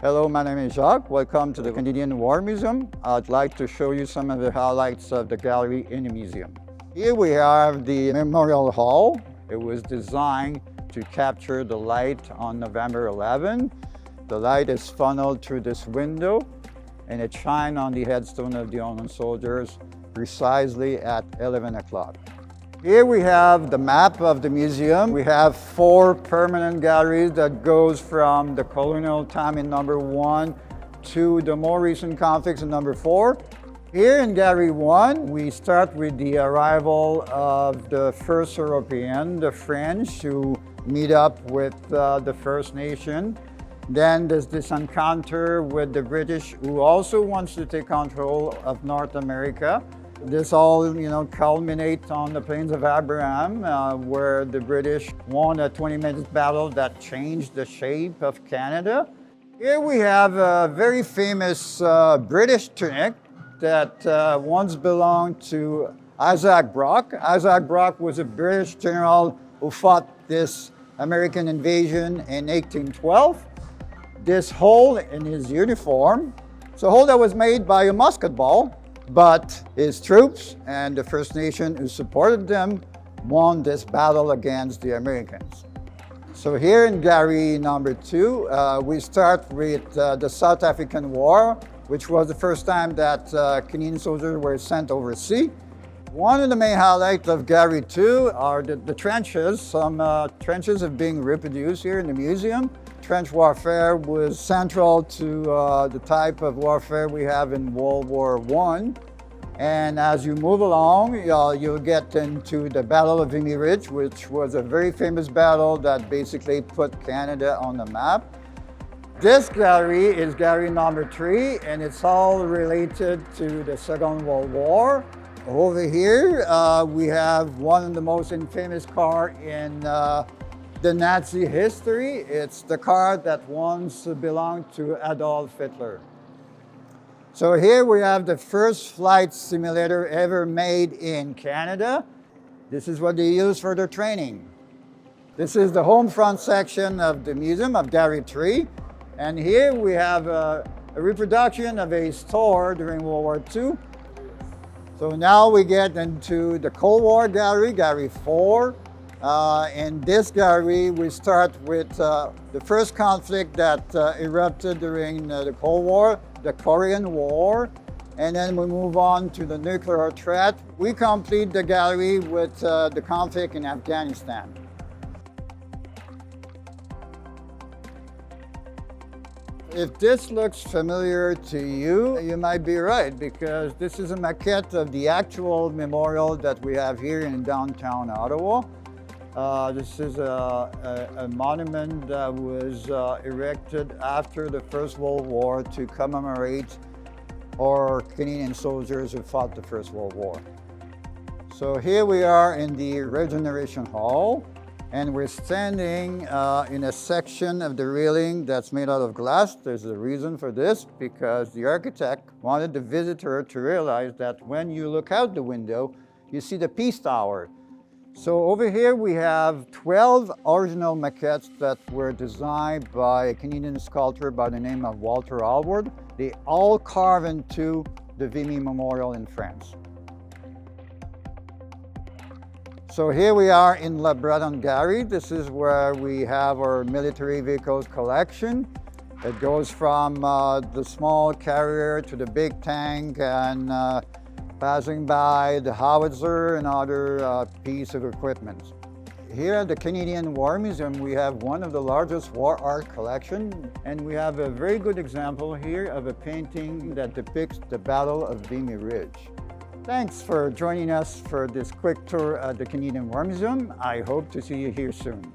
Hello, my name is Jacques. Welcome to the Canadian War Museum. I'd like to show you some of the highlights of the gallery in the museum. Here we have the Memorial Hall. It was designed to capture the light on November 11. The light is funneled through this window and it shines on the headstone of the unknown soldiers precisely at 11 o'clock. Here we have the map of the museum. We have 4 permanent galleries that goes from the colonial time in number 1 to the more recent conflicts in number 4. Here in Gallery 1, we start with the arrival of the first European, the French, who meet up with the First Nation. Then there's this encounter with the British, who also wants to take control of North America. This all, culminates on the Plains of Abraham, where the British won a 20-minute battle that changed the shape of Canada. Here we have a very famous British tunic that once belonged to Isaac Brock. Isaac Brock was a British general who fought this American invasion in 1812. This hole in his uniform, it's a hole that was made by a musket ball, but his troops and the First Nation who supported them won this battle against the Americans. So here in Gallery number 2, we start with the South African War, which was the first time that Canadian soldiers were sent overseas. One of the main highlights of Gallery 2 are the trenches. Some trenches are being reproduced here in the museum. Trench warfare was central to the type of warfare we have in World War I. And as you move along, you'll get into the Battle of Vimy Ridge, which was a very famous battle that basically put Canada on the map. This gallery is Gallery number 3, and it's all related to the Second World War. Over here, we have one of the most infamous cars in the Nazi history. It's the car that once belonged to Adolf Hitler. So here we have the first flight simulator ever made in Canada. This is what they use for their training. This is the home front section of the museum of Gallery 3. And here we have a reproduction of a store during World War II. So now we get into the Cold War gallery, Gallery 4. In this gallery, we start with the first conflict that erupted during the Cold War, the Korean War, and then we move on to the nuclear threat. We complete the gallery with the conflict in Afghanistan. If this looks familiar to you, you might be right, because this is a maquette of the actual memorial that we have here in downtown Ottawa. This is a monument that was erected after the First World War to commemorate our Canadian soldiers who fought the First World War. So here we are in the Regeneration Hall, and we're standing in a section of the railing that's made out of glass. There's a reason for this, because the architect wanted the visitor to realize that when you look out the window, you see the Peace Tower. So over here we have 12 original maquettes that were designed by a Canadian sculptor by the name of Walter Alward. They all carve into the Vimy Memorial in France. So here we are in La Bretonne Gallery. This is where we have our military vehicles collection. It goes from the small carrier to the big tank, and passing by the howitzer and other pieces of equipment. Here at the Canadian War Museum, we have one of the largest war art collections, and we have a very good example here of a painting that depicts the Battle of Vimy Ridge. Thanks for joining us for this quick tour at the Canadian War Museum. I hope to see you here soon.